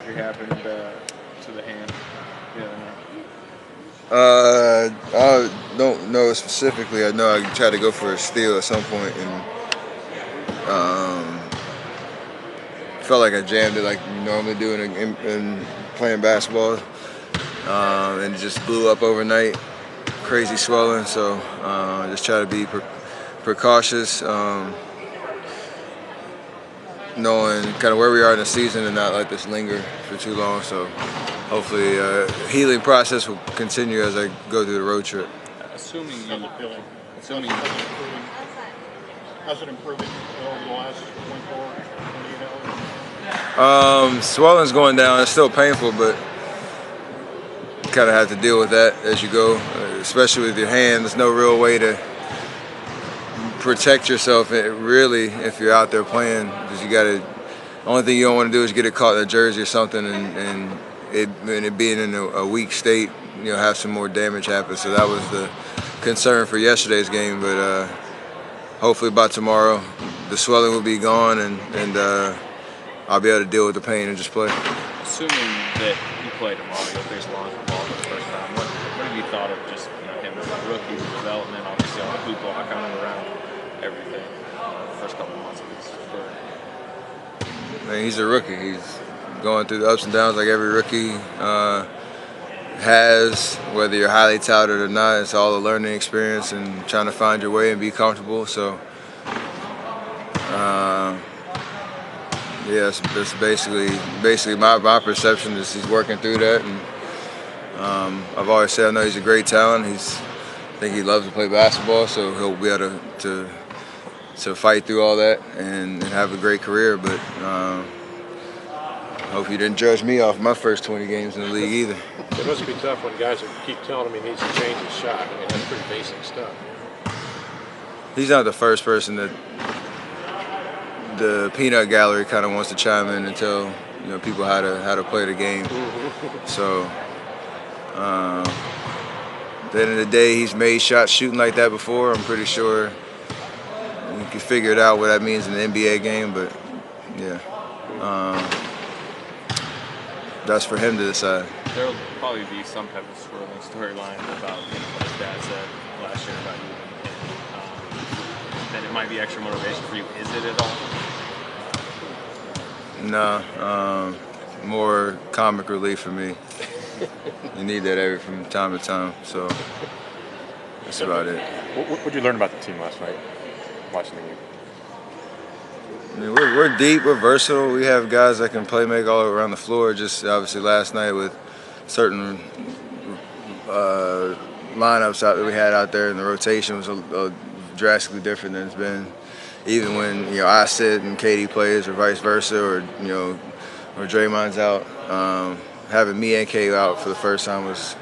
injury happened to the hand the other night? I don't know specifically. I know I tried to go for a steal at some point and felt like I jammed it like you normally do in playing basketball, and it just blew up overnight. Crazy swelling, so just try to be precautious, knowing kind of where we are in the season and not let this linger for too long. So hopefully, healing process will continue as I go through the road trip. Assuming How's it you, feeling? assuming How's it improving over the last 24, 28 hours? Swelling's going down. It's still painful, but kind of have to deal with that as you go, especially with your hand. There's no real way to protect yourself really if you're out there playing, because you got to. The only thing you don't want to do is get it caught in a jersey or something, and it being in a weak state, have some more damage happen. So that was the concern for yesterday's game, but hopefully by tomorrow the swelling will be gone and I'll be able to deal with the pain and just play. assuming that you play tomorrow, you'll face Lonzo Ball for the first time. What have you thought of just him as a rookie development, obviously on the hoop block, kind of around everything, the first couple of months of his career? I mean, he's a rookie. He's going through the ups and downs like every rookie has, whether you're highly touted or not. It's all a learning experience and trying to find your way and be comfortable. So, yeah, that's basically my perception is he's working through that. And I've always said I know he's a great talent. I think he loves to play basketball, so he'll be able to fight through all that and have a great career. But hope you didn't judge me off my first 20 games in the league either. It must be tough when guys keep telling him he needs to change his shot. I mean, that's pretty basic stuff. He's not the first person that the peanut gallery kind of wants to chime in and tell people how to play the game. So at the end of the day, he's made shots shooting like that before. I'm pretty sure you can figure it out what that means in the NBA game. But yeah, that's for him to decide. There'll probably be some type of swirling storyline about what his dad said last year about you, and that it might be extra motivation for you. Is it at all? No, more comic relief for me. You need that from time to time. So that's about it. What did you learn about the team last night, watching the game? I mean, we're deep, we're versatile. We have guys that can make all around the floor. Just obviously last night with certain lineups that we had out there, and the rotation was drastically different than it's been. Even when I sit and KD plays, or vice versa, or Draymond's out, having me and K out for the first time was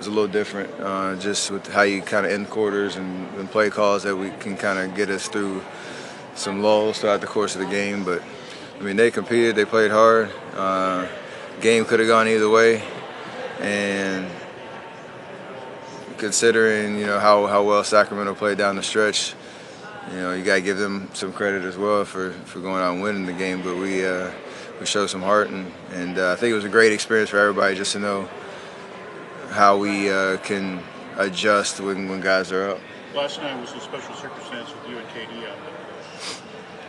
a little different. Just with how you kind of end quarters and play calls that we can kind of get us through some lulls throughout the course of the game. But I mean, they competed, they played hard. Game could have gone either way, and considering how well Sacramento played down the stretch, you got to give them some credit as well for going out and winning the game. But we showed some heart, and I think it was a great experience for everybody just to know how we can adjust when guys are up. Last night was a special circumstance with you and KD out there.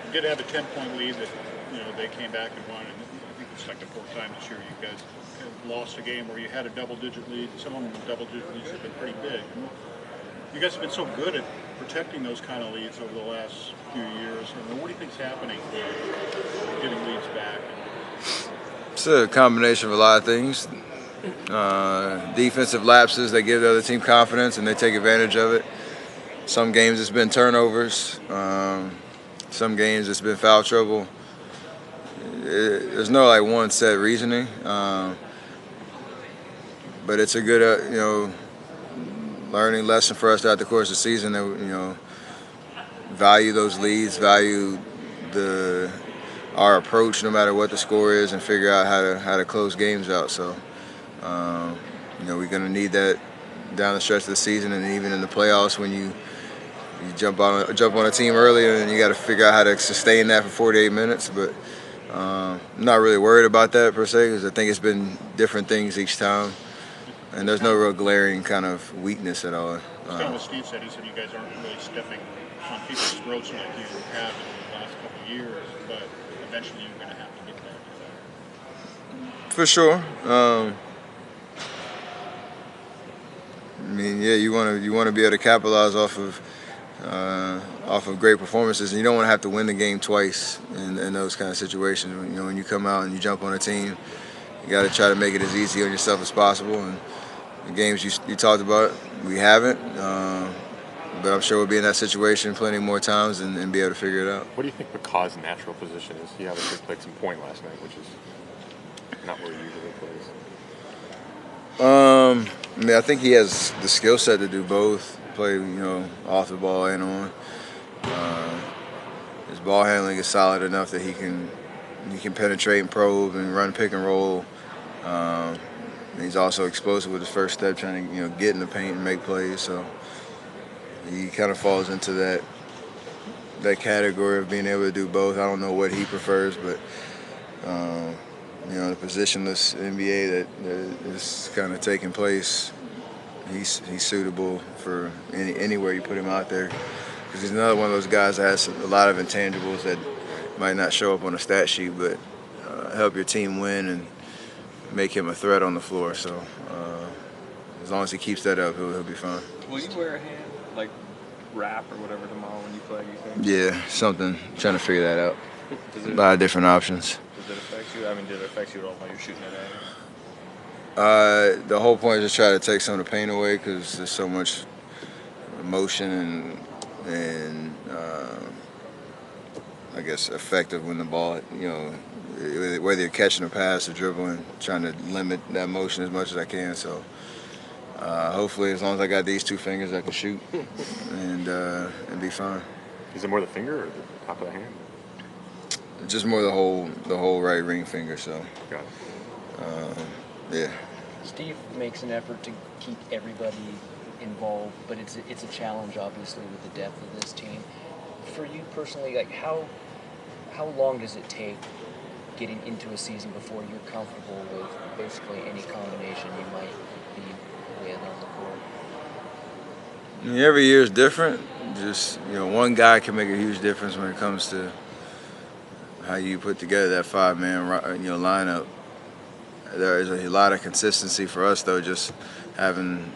You did have a 10-point lead that they came back and won. And I think it's like the fourth time this year you guys have lost a game where you had a double-digit lead. Some of them double-digit leads have been pretty big. You guys have been so good at protecting those kind of leads over the last few years. What do you think's happening getting leads back? It's a combination of a lot of things. Defensive lapses that give the other team confidence, and they take advantage of it. Some games it's been turnovers. Some games it's been foul trouble. There's no one set reasoning, but it's a good learning lesson for us throughout the course of the season that value those leads, value our approach no matter what the score is, and figure out how to close games out. So we're going to need that down the stretch of the season, and even in the playoffs when you jump on a team early, and you got to figure out how to sustain that for 48 minutes. But I'm not really worried about that per se, because I think it's been different things each time, and there's no real glaring kind of weakness at all. It's kind of what Steve said. He said you guys aren't really stepping on people's throats like you have in the last couple of years, but eventually you're going to have to get back to that. For sure. I mean, yeah, you want to be able to capitalize off of great performances, and you don't want to have to win the game twice in those kind of situations. When you come out and you jump on a team, you got to try to make it as easy on yourself as possible. And the games you talked about, we haven't, but I'm sure we'll be in that situation plenty more times and be able to figure it out. What do you think McCaw's natural position is? He obviously played some point last night, which is not where he usually plays. I mean, I think he has the skill set to do both. Play, off the ball and on. His ball handling is solid enough that he can penetrate and probe and run pick and roll. And he's also explosive with his first step, trying to get in the paint and make plays. So he kind of falls into that category of being able to do both. I don't know what he prefers, but the positionless NBA that is kind of taking place, he's suitable for anywhere you put him out there, because he's another one of those guys that has a lot of intangibles that might not show up on a stat sheet, but help your team win and make him a threat on the floor. So as long as he keeps that up, he'll be fine. Will you wear a hand like wrap or whatever tomorrow when you play? You think? Yeah, something. Trying to figure that out. A Does lot of different options. it affect you? I mean, did it affect you at all while you're shooting it at? The whole point is just try to take some of the pain away, because there's so much emotion and I guess effective when the ball, whether you're catching a pass or dribbling, trying to limit that motion as much as I can. So hopefully, as long as I got these two fingers, I can shoot and be fine. Is it more the finger or the top of the hand? Just more the whole right ring finger. So Got it. yeah. Steve makes an effort to keep everybody involved, but it's a challenge, obviously, with the depth of this team. For you personally, like how long does it take getting into a season before you're comfortable with basically any combination you might be with on the court? I mean, every year is different. Just one guy can make a huge difference when it comes to how you put together that five-man lineup. There is a lot of consistency for us, though, just having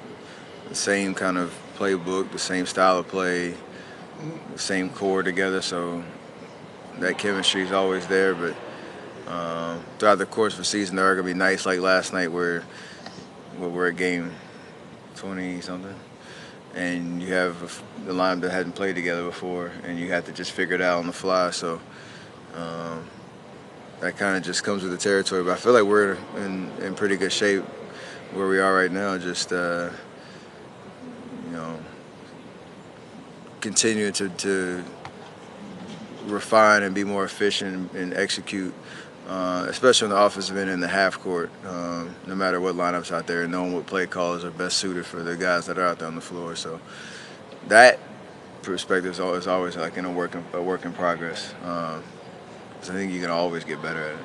the same kind of playbook, the same style of play, the same core together. So that chemistry is always there. But throughout the course of the season, there are going to be nights like last night where we're at game 20-something, and you have the line that hadn't played together before, and you have to just figure it out on the fly. So that kind of just comes with the territory. But I feel like we're in pretty good shape where we are right now. Just continuing to refine and be more efficient and execute, especially on the offensive end in the half court. No matter what lineups out there, knowing what play calls are best suited for the guys that are out there on the floor. So that perspective is always like a work in progress. So I think you can always get better at it.